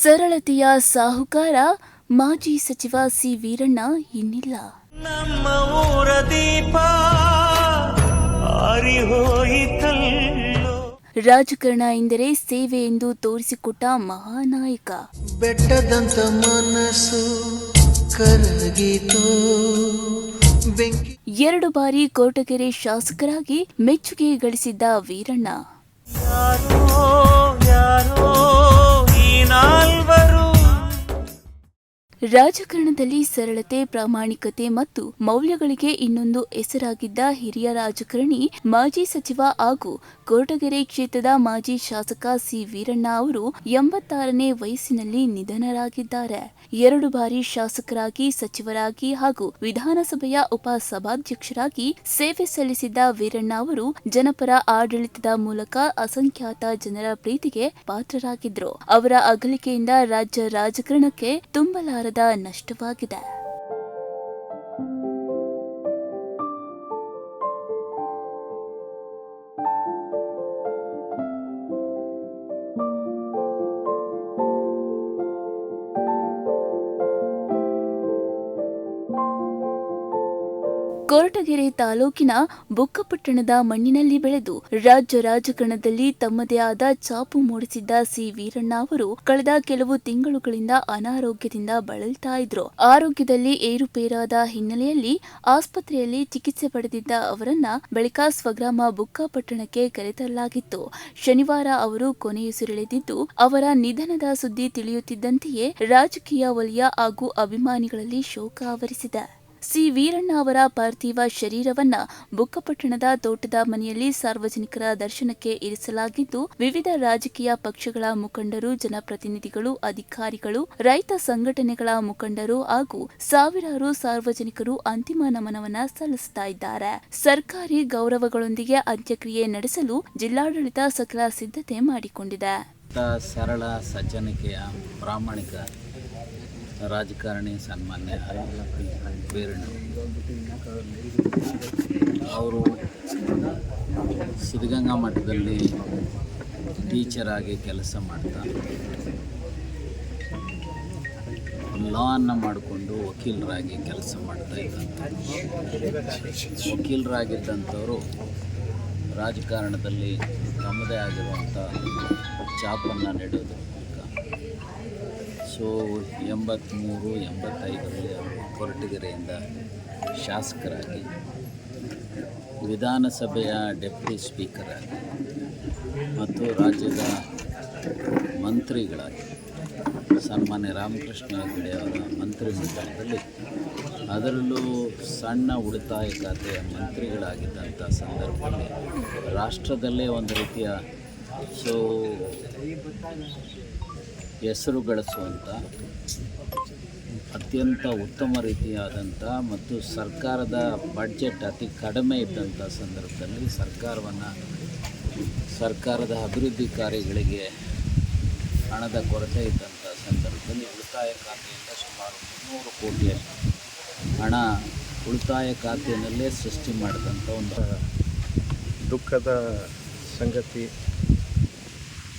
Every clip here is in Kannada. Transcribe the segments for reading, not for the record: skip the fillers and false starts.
ಸರಳತೆಯ ಸಾಹುಕಾರ ಮಾಜಿ ಸಚಿವ ಸಿ ವೀರಣ್ಣ ಇನ್ನಿಲ್ಲ. ನಮ್ಮ ಊರ ದೀಪ ಆರಿಹೋಯಿತಲ್ಲೋ. ರಾಜಕಾರಣ ಎಂದರೆ ಸೇವೆ ಎಂದು ತೋರಿಸಿಕೊಟ್ಟ ಮಹಾನಾಯಕ. ಬೆಟ್ಟದಂತ ಮನಸ್ಸು ಕರಗಿತು. 2 ಬಾರಿ ಕೊರಟಗೆರೆ ಶಾಸಕರಾಗಿ ಮೆಚ್ಚುಗೆ ಗಳಿಸಿದ್ದ ವೀರಣ್ಣ ಯಾರೋ ಈ ನಾಲ್ವರು. ರಾಜಕಾರಣದಲ್ಲಿ ಸರಳತೆ, ಪ್ರಾಮಾಣಿಕತೆ ಮತ್ತು ಮೌಲ್ಯಗಳಿಗೆ ಇನ್ನೊಂದು ಹೆಸರಾಗಿದ್ದ ಹಿರಿಯ ರಾಜಕಾರಣಿ, ಮಾಜಿ ಸಚಿವ ಹಾಗೂ ಕೊರಟಗೆರೆ ಕ್ಷೇತ್ರದ ಮಾಜಿ ಶಾಸಕ ಸಿ ವೀರಣ್ಣ ಅವರು 86ನೇ ವಯಸ್ಸಿನಲ್ಲಿ ನಿಧನರಾಗಿದ್ದಾರೆ. 2 ಬಾರಿ ಶಾಸಕರಾಗಿ, ಸಚಿವರಾಗಿ ಹಾಗೂ ವಿಧಾನಸಭೆಯ ಉಪಸಭಾಧ್ಯಕ್ಷರಾಗಿ ಸೇವೆ ಸಲ್ಲಿಸಿದ್ದ ವೀರಣ್ಣ ಅವರು ಜನಪರ ಆಡಳಿತದ ಮೂಲಕ ಅಸಂಖ್ಯಾತ ಜನರ ಪ್ರೀತಿಗೆ ಪಾತ್ರರಾಗಿದ್ರು. ಅವರ ಅಗಲಿಕೆಯಿಂದ ರಾಜ್ಯ ರಾಜಕಾರಣಕ್ಕೆ ತುಂಬಲಾರದ ನಷ್ಟವಾಗಿದೆ. ಕೊರಟಗೆರೆ ತಾಲೂಕಿನ ಬುಕ್ಕಪಟ್ಟಣದ ಮಣ್ಣಿನಲ್ಲಿ ಬೆಳೆದು ರಾಜ್ಯ ರಾಜಕಾರಣದಲ್ಲಿ ತಮ್ಮದೇ ಆದ ಛಾಪು ಮೂಡಿಸಿದ್ದ ಸಿ ವೀರಣ್ಣ ಅವರು ಕಳೆದ ಕೆಲವು ತಿಂಗಳುಗಳಿಂದ ಅನಾರೋಗ್ಯದಿಂದ ಬಳಲ್ತಾ ಇದ್ರು. ಆರೋಗ್ಯದಲ್ಲಿ ಏರುಪೇರಾದ ಹಿನ್ನೆಲೆಯಲ್ಲಿ ಆಸ್ಪತ್ರೆಯಲ್ಲಿ ಚಿಕಿತ್ಸೆ ಪಡೆದಿದ್ದ ಅವರನ್ನ ಬಳಿಕ ಸ್ವಗ್ರಾಮ ಬುಕ್ಕಪಟ್ಟಣಕ್ಕೆ ಕರೆತರಲಾಗಿತ್ತು. ಶನಿವಾರ ಅವರು ಕೊನೆಯುಸಿರೆಳೆದಿದ್ದು, ಅವರ ನಿಧನದ ಸುದ್ದಿ ತಿಳಿಯುತ್ತಿದ್ದಂತೆಯೇ ರಾಜಕೀಯ ವಲಯ ಹಾಗೂ ಅಭಿಮಾನಿಗಳಲ್ಲಿ ಶೋಕ ಆವರಿಸಿದೆ. ಸಿ ವೀರಣ್ಣ ಅವರ ಪಾರ್ಥಿವ ಶರೀರವನ್ನ ಬುಕ್ಕಪಟ್ಟಣದ ತೋಟದ ಮನೆಯಲ್ಲಿ ಸಾರ್ವಜನಿಕರ ದರ್ಶನಕ್ಕೆ ಇರಿಸಲಾಗಿದ್ದು, ವಿವಿಧ ರಾಜಕೀಯ ಪಕ್ಷಗಳ ಮುಖಂಡರು, ಜನಪ್ರತಿನಿಧಿಗಳು, ಅಧಿಕಾರಿಗಳು, ರೈತ ಸಂಘಟನೆಗಳ ಮುಖಂಡರು ಹಾಗೂ ಸಾವಿರಾರು ಸಾರ್ವಜನಿಕರು ಅಂತಿಮ ನಮನವನ್ನ ಸಲ್ಲಿಸುತ್ತಾ ಇದ್ದಾರೆ. ಸರ್ಕಾರಿ ಗೌರವಗಳೊಂದಿಗೆ ಅಂತ್ಯಕ್ರಿಯೆ ನಡೆಸಲು ಜಿಲ್ಲಾಡಳಿತ ಸಕಲ ಸಿದ್ಧತೆ ಮಾಡಿಕೊಂಡಿದೆ. ಸರಳ, ಸಜ್ಜನಿಕೆಯ, ಪ್ರಾಮಾಣಿಕ ರಾಜಕಾರಣಿ ಸನ್ಮಾನ್ಯ ವೀರಣ್ಣ ಅವರು ಸಿದ್ಧಗಂಗಾ ಮಠದಲ್ಲಿ ಟೀಚರ್ ಆಗಿ ಕೆಲಸ ಮಾಡ್ತಾ ಲಾವನ್ನು ಮಾಡಿಕೊಂಡು ವಕೀಲರಾಗಿ ಕೆಲಸ ಮಾಡ್ತಾ ವಕೀಲರಾಗಿದ್ದಂಥವರು ರಾಜಕಾರಣದಲ್ಲಿ ತಮ್ಮದೇ ಆಗಿರುವಂಥ ಛಾಪನ್ನು ನೀಡೋದು. ಸೊ 83-85ರಲ್ಲಿ ಅವರು ಕೊರಟಗೆರೆಯಿಂದ ಶಾಸಕರಾಗಿ, ವಿಧಾನಸಭೆಯ ಡೆಪ್ಯೂಟಿ ಸ್ಪೀಕರ್ ಆಗಿ ಮತ್ತು ರಾಜ್ಯದ ಮಂತ್ರಿಗಳಾಗಿ ಸನ್ಮಾನ್ಯ ರಾಮಕೃಷ್ಣ ಹೆಗಡೆ ಅವರ ಮಂತ್ರಿಮಂಡಲದಲ್ಲಿ, ಅದರಲ್ಲೂ ಸಣ್ಣ ಉಳಿತಾಯ ಖಾತೆಯ ಮಂತ್ರಿಗಳಾಗಿದ್ದಂಥ ಸಂದರ್ಭದಲ್ಲಿ ರಾಷ್ಟ್ರದಲ್ಲೇ ಒಂದು ರೀತಿಯ ಹೆಸರು ಗಳಿಸುವಂಥ ಅತ್ಯಂತ ಉತ್ತಮ ರೀತಿಯಾದಂಥ ಮತ್ತು ಸರ್ಕಾರದ ಬಡ್ಜೆಟ್ ಅತಿ ಕಡಿಮೆ ಇದ್ದಂಥ ಸಂದರ್ಭದಲ್ಲಿ ಸರ್ಕಾರದ ಅಭಿವೃದ್ಧಿ ಕಾರ್ಯಗಳಿಗೆ ಹಣದ ಕೊರತೆ ಇದ್ದಂಥ ಸಂದರ್ಭದಲ್ಲಿ ಉಳಿತಾಯ ಖಾತೆಯಿಂದ ಸುಮಾರು 300 ಕೋಟಿಯಷ್ಟು ಹಣ ಉಳಿತಾಯ ಖಾತೆಯಲ್ಲೇ ಸೃಷ್ಟಿ ಮಾಡಿದಂಥ ಒಂದು ದುಃಖದ ಸಂಗತಿ.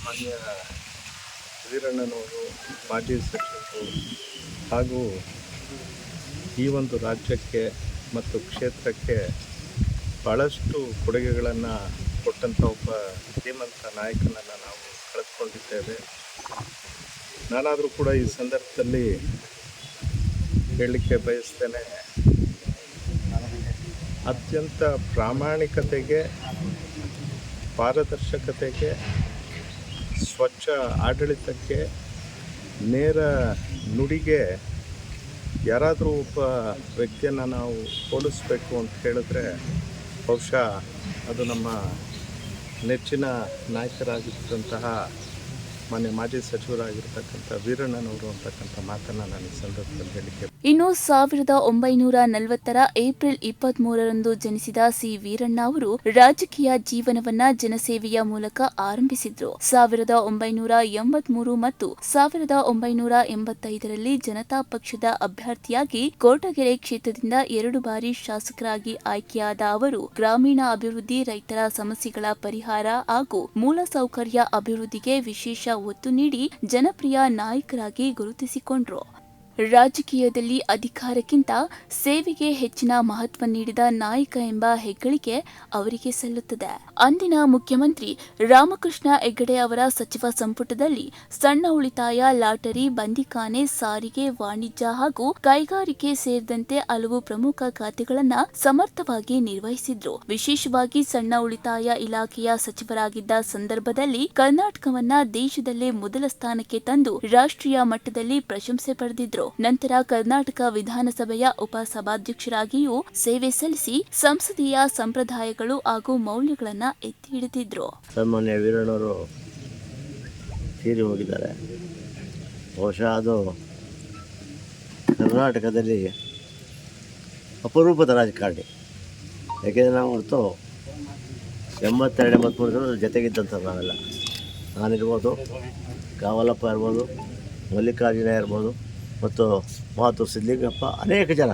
ಮಾನ್ಯ ವೀರಣ್ಣನವರು ಮಾಜಿ ಸಚಿವರು ಹಾಗೂ ಈ ಒಂದು ರಾಜ್ಯಕ್ಕೆ ಮತ್ತು ಕ್ಷೇತ್ರಕ್ಕೆ ಭಾಳಷ್ಟು ಕೊಡುಗೆಗಳನ್ನು ಕೊಟ್ಟಂಥ ಒಬ್ಬ ಧೀಮಂತ ನಾಯಕನನ್ನು ನಾವು ಕಳೆದುಕೊಂಡಿದ್ದೇವೆ. ನಾನಾದರೂ ಕೂಡ ಈ ಸಂದರ್ಭದಲ್ಲಿ ಹೇಳಲಿಕ್ಕೆ ಬಯಸ್ತೇನೆ, ಅತ್ಯಂತ ಪ್ರಾಮಾಣಿಕತೆಗೆ, ಪಾರದರ್ಶಕತೆಗೆ, ಸ್ವಚ್ಛ ಆಡಳಿತಕ್ಕೆ, ನೇರ ನುಡಿಗೆ ಯಾರಾದರೂ ಒಬ್ಬ ವ್ಯಕ್ತಿಯನ್ನು ನಾವು ಹೋಲಿಸಬೇಕು ಅಂತ ಹೇಳಿದ್ರೆ ಬಹುಶಃ ಅದು ನಮ್ಮ ನೆಚ್ಚಿನ ನಾಯಕರಾಗಿದ್ದಂತಹ ಮಾನ್ಯ ಮಾಜಿ ಸಚಿವರಾಗಿರ್ತಕ್ಕಂಥ ವೀರಣ್ಣನವರು ಅಂತಕ್ಕಂಥ ಮಾತನ್ನು ನಾನು ಈ ಸಂದರ್ಭದಲ್ಲಿ ಹೇಳಿಕೆ ಇನ್ನು 1940 ಏಪ್ರಿಲ್ 23ರಂದು ಜನಿಸಿದ ಸಿ ವೀರಣ್ಣ ಅವರು ರಾಜಕೀಯ ಜೀವನವನ್ನ ಜನಸೇವೆಯ ಮೂಲಕ ಆರಂಭಿಸಿದ್ರು. 1983 ಮತ್ತು 1985ರಲ್ಲಿ ಜನತಾ ಪಕ್ಷದ ಅಭ್ಯರ್ಥಿಯಾಗಿ ಕೊರಟಗೆರೆ ಕ್ಷೇತ್ರದಿಂದ 2 ಬಾರಿ ಶಾಸಕರಾಗಿ ಆಯ್ಕೆಯಾದ ಅವರು ಗ್ರಾಮೀಣ ಅಭಿವೃದ್ಧಿ, ರೈತರ ಸಮಸ್ಯೆಗಳ ಪರಿಹಾರ ಹಾಗೂ ಮೂಲಸೌಕರ್ಯ ಅಭಿವೃದ್ಧಿಗೆ ವಿಶೇಷ ಒತ್ತು ನೀಡಿ ಜನಪ್ರಿಯ ನಾಯಕರಾಗಿ ಗುರುತಿಸಿಕೊಂಡ್ರು. ರಾಜಕೀಯದಲ್ಲಿ ಅಧಿಕಾರಕ್ಕಿಂತ ಸೇವೆಗೆ ಹೆಚ್ಚಿನ ಮಹತ್ವ ನೀಡಿದ ನಾಯಕ ಎಂಬ ಹೆಗ್ಗಳಿಕೆ ಅವರಿಗೆ ಸಲ್ಲುತ್ತದೆ. ಅಂದಿನ ಮುಖ್ಯಮಂತ್ರಿ ರಾಮಕೃಷ್ಣ ಹೆಗಡೆ ಅವರ ಸಚಿವ ಸಂಪುಟದಲ್ಲಿ ಸಣ್ಣ ಉಳಿತಾಯ, ಲಾಟರಿ, ಬಂದಿಖಾನೆ, ಸಾರಿಗೆ, ವಾಣಿಜ್ಯ ಹಾಗೂ ಕೈಗಾರಿಕೆ ಸೇರಿದಂತೆ ಹಲವು ಪ್ರಮುಖ ಖಾತೆಗಳನ್ನು ಸಮರ್ಥವಾಗಿ ನಿರ್ವಹಿಸಿದ್ರು. ವಿಶೇಷವಾಗಿ ಸಣ್ಣ ಉಳಿತಾಯ ಇಲಾಖೆಯ ಸಚಿವರಾಗಿದ್ದ ಸಂದರ್ಭದಲ್ಲಿ ಕರ್ನಾಟಕವನ್ನ ದೇಶದಲ್ಲೇ ಮೊದಲ ಸ್ಥಾನಕ್ಕೆ ತಂದು ರಾಷ್ಟ್ರೀಯ ಮಟ್ಟದಲ್ಲಿ ಪ್ರಶಂಸೆ ಪಡೆದಿದ್ರು. ನಂತರ ಕರ್ನಾಟಕ ವಿಧಾನಸಭೆಯ ಉಪಸಭಾಧ್ಯಕ್ಷರಾಗಿಯೂ ಸೇವೆ ಸಲ್ಲಿಸಿ ಸಂಸದೀಯ ಸಂಪ್ರದಾಯಗಳು ಹಾಗೂ ಮೌಲ್ಯಗಳನ್ನು ಎತ್ತಿ ಹಿಡಿದಿದ್ರು. ಸನ್ಮಾನ್ಯ ವೀರಣ್ಣವರು ತೀರಿ ಹೋಗಿದ್ದಾರೆ. ಬಹುಶಃ ಅದು ಕರ್ನಾಟಕದಲ್ಲಿ ಅಪರೂಪದ ರಾಜಕಾರಣಿ. ಯಾಕೆಂದರೆ ನಾವು ಹೊರತು 82-83 ಜೊತೆಗಿದ್ದಂಥ ನಾವೆಲ್ಲ, ನಾನಿರ್ಬೋದು, ಕಾವಲಪ್ಪ ಇರ್ಬೋದು, ಮಲ್ಲಿಕಾರ್ಜುನ ಇರ್ಬೋದು ಮತ್ತು ಮಾತು ಸಿದ್ಲಿಂಗಪ್ಪ, ಅನೇಕ ಜನ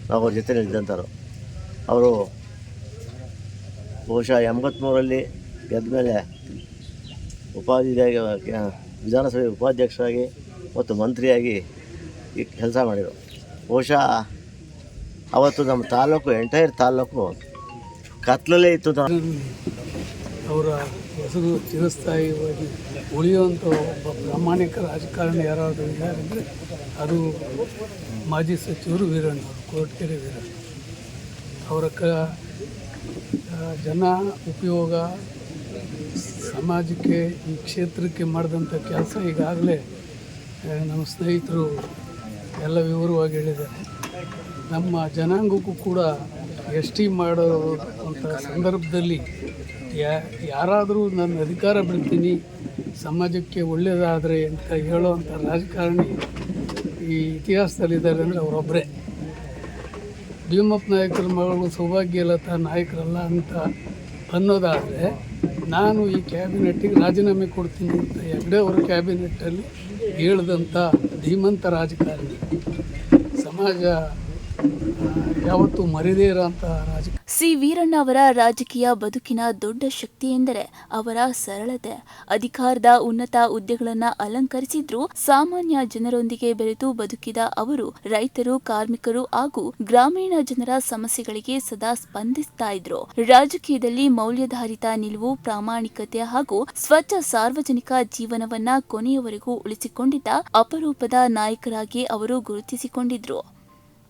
ನಾವು ಅವ್ರ ಜೊತೆ ಇದ್ದಂಥವ್ರು. ಅವರು ಬಹುಶಃ 83ರಲ್ಲಿ ಗೆದ್ದ ಮೇಲೆ ವಿಧಾನಸಭೆ ಉಪಾಧ್ಯಕ್ಷರಾಗಿ ಮತ್ತು ಮಂತ್ರಿಯಾಗಿ ಈ ಕೆಲಸ ಮಾಡಿದರು. ಬಹುಶಃ ಅವತ್ತು ನಮ್ಮ ತಾಲೂಕು, ಎಂಟೈರ್ ತಾಲೂಕು ಕತ್ಲಲ್ಲೇ ಇತ್ತು. ಅವರ ಹೆಸರು ಚಿರಸ್ಥಾಯಿಯಾಗಿ ಉಳಿಯುವಂಥ ಒಬ್ಬ ಪ್ರಾಮಾಣಿಕ ರಾಜಕಾರಣಿ ಯಾರಾದರೂ ಇದ್ದಾರೆ ಅಂದರೆ ಅದು ಮಾಜಿ ಸಚಿವರು ವೀರಣ್ಣ ಅವರು, ಕೊರಟಗೆರೆ ವೀರಣ್ಣ ಅವರ ಜನ ಉಪಯೋಗ ಸಮಾಜಕ್ಕೆ, ಈ ಕ್ಷೇತ್ರಕ್ಕೆ ಮಾಡಿದಂಥ ಕೆಲಸ ಈಗಾಗಲೇ ನಮ್ಮ ಸ್ನೇಹಿತರು ಎಲ್ಲ ವಿವರವಾಗಿ ಹೇಳಿದ್ದಾರೆ. ನಮ್ಮ ಜನಾಂಗಕ್ಕೂ ಕೂಡ ಎಸ್.ಟಿ ಮಾಡೋಂಥ ಸಂದರ್ಭದಲ್ಲಿ ಯಾರಾದರೂ ನನ್ನ ಅಧಿಕಾರ ಬಿಡ್ತೀನಿ, ಸಮಾಜಕ್ಕೆ ಒಳ್ಳೆಯದಾದರೆ ಅಂತ ಹೇಳೋವಂಥ ರಾಜಕಾರಣಿ ಈ ಇತಿಹಾಸದಲ್ಲಿದ್ದಾರೆ ಅಂದರೆ ಅವರೊಬ್ಬರೇ. ಭೀಮಪ್ಪ ನಾಯಕರ ಮಗಳು ಸೌಭಾಗ್ಯಲತಾ ನಾಯಕರಲ್ಲ ಅಂತ ಅನ್ನೋದಾದರೆ, ನಾನು ಈ ಕ್ಯಾಬಿನೆಟ್ಟಿಗೆ ರಾಜೀನಾಮೆ ಕೊಡ್ತೀನಿ ಅಂತ ಹೆಗಡೆ ಅವರ ಕ್ಯಾಬಿನೆಟ್ಟಲ್ಲಿ ಹೇಳಿದಂಥ ಧೀಮಂತ ರಾಜಕಾರಣಿ. ಸಮಾಜ ಯಾವತ್ತೂ ಮರೆದೇ ಇರೋಂಥ ರಾಜಕಾರಣಿ. ಸಿ ವೀರಣ್ಣ ಅವರ ರಾಜಕೀಯ ಬದುಕಿನ ದೊಡ್ಡ ಶಕ್ತಿ ಎಂದರೆ ಅವರ ಸರಳತೆ. ಅಧಿಕಾರದ ಉನ್ನತ ಹುದ್ದೆಗಳನ್ನು ಅಲಂಕರಿಸಿದ್ರೂ ಸಾಮಾನ್ಯ ಜನರೊಂದಿಗೆ ಬೆರೆತು ಬದುಕಿದ ಅವರು ರೈತರು, ಕಾರ್ಮಿಕರು ಹಾಗೂ ಗ್ರಾಮೀಣ ಜನರ ಸಮಸ್ಯೆಗಳಿಗೆ ಸದಾ ಸ್ಪಂದಿಸ್ತಾ ಇದ್ರು. ರಾಜಕೀಯದಲ್ಲಿ ಮೌಲ್ಯಾಧಾರಿತ ನಿಲುವು, ಪ್ರಾಮಾಣಿಕತೆ ಹಾಗೂ ಸ್ವಚ್ಛ ಸಾರ್ವಜನಿಕ ಜೀವನವನ್ನ ಕೊನೆಯವರೆಗೂ ಉಳಿಸಿಕೊಂಡಿದ್ದ ಅಪರೂಪದ ನಾಯಕರಾಗಿ ಅವರು ಗುರುತಿಸಿಕೊಂಡಿದ್ರು.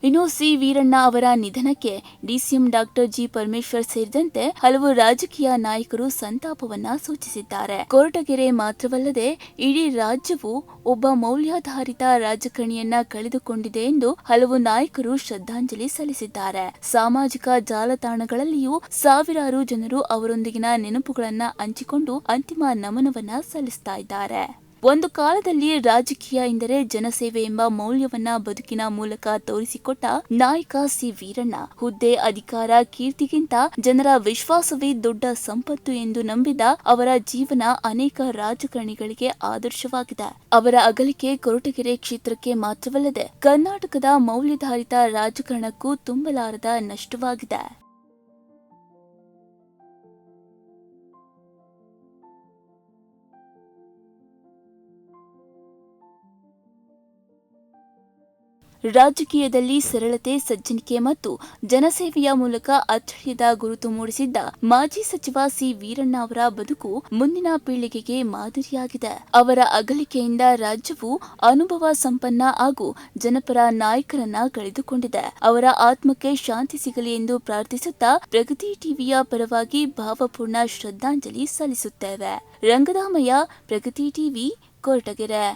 ಇನ್ನು ಸಿ ವೀರಣ್ಣ ಅವರ ನಿಧನಕ್ಕೆ ಡಿಸಿಎಂ ಡಾಕ್ಟರ್ ಜಿ ಪರಮೇಶ್ವರ್ ಸೇರಿದಂತೆ ಹಲವು ರಾಜಕೀಯ ನಾಯಕರು ಸಂತಾಪವನ್ನ ಸೂಚಿಸಿದ್ದಾರೆ. ಕೊರಟಗೆರೆ ಮಾತ್ರವಲ್ಲದೆ ಇಡೀ ರಾಜ್ಯವು ಒಬ್ಬ ಮೌಲ್ಯಾಧಾರಿತ ರಾಜಕಾರಣಿಯನ್ನ ಕಳೆದುಕೊಂಡಿದೆ ಎಂದು ಹಲವು ನಾಯಕರು ಶ್ರದ್ಧಾಂಜಲಿ ಸಲ್ಲಿಸಿದ್ದಾರೆ. ಸಾಮಾಜಿಕ ಜಾಲತಾಣಗಳಲ್ಲಿಯೂ ಸಾವಿರಾರು ಜನರು ಅವರೊಂದಿಗಿನ ನೆನಪುಗಳನ್ನ ಹಂಚಿಕೊಂಡು ಅಂತಿಮ ನಮನವನ್ನ ಸಲ್ಲಿಸ್ತಾ ಇದ್ದಾರೆ. ಒಂದು ಕಾಲದಲ್ಲಿ ರಾಜಕೀಯ ಎಂದರೆ ಜನಸೇವೆ ಎಂಬ ಮೌಲ್ಯವನ್ನ ಬದುಕಿನ ಮೂಲಕ ತೋರಿಸಿಕೊಟ್ಟ ನಾಯಕ ಸಿ ವೀರಣ್ಣ. ಹುದ್ದೆ, ಅಧಿಕಾರ, ಕೀರ್ತಿಗಿಂತ ಜನರ ವಿಶ್ವಾಸವೇ ದೊಡ್ಡ ಸಂಪತ್ತು ಎಂದು ನಂಬಿದ ಅವರ ಜೀವನ ಅನೇಕ ರಾಜಕಾರಣಿಗಳಿಗೆ ಆದರ್ಶವಾಗಿದೆ. ಅವರ ಅಗಲಿಕೆ ಕೊರಟಗೆರೆ ಕ್ಷೇತ್ರಕ್ಕೆ ಮಾತ್ರವಲ್ಲದೆ ಕರ್ನಾಟಕದ ಮೌಲ್ಯಾಧಾರಿತ ರಾಜಕಾರಣಕ್ಕೂ ತುಂಬಲಾರದ ನಷ್ಟವಾಗಿದೆ. ರಾಜಕೀಯದಲ್ಲಿ ಸರಳತೆ, ಸಜ್ಜನಿಕೆ ಮತ್ತು ಜನಸೇವೆಯ ಮೂಲಕ ಅಚ್ಚಳಿಯದ ಗುರುತು ಮೂಡಿಸಿದ್ದ ಮಾಜಿ ಸಚಿವ ಸಿ ವೀರಣ್ಣ ಅವರ ಬದುಕು ಮುಂದಿನ ಪೀಳಿಗೆಗೆ ಮಾದರಿಯಾಗಿದೆ. ಅವರ ಅಗಲಿಕೆಯಿಂದ ರಾಜ್ಯವು ಅನುಭವ ಸಂಪನ್ನ ಹಾಗೂ ಜನಪರ ನಾಯಕರನ್ನ ಕಳೆದುಕೊಂಡಿದೆ. ಅವರ ಆತ್ಮಕ್ಕೆ ಶಾಂತಿ ಸಿಗಲಿ ಎಂದು ಪ್ರಾರ್ಥಿಸುತ್ತಾ ಪ್ರಗತಿ ಟಿವಿಯ ಪರವಾಗಿ ಭಾವಪೂರ್ಣ ಶ್ರದ್ಧಾಂಜಲಿ ಸಲ್ಲಿಸುತ್ತೇವೆ. ರಂಗದಾಮಯ್ಯ, ಪ್ರಗತಿ ಟಿವಿ, ಕೊರಟಗೆರೆ.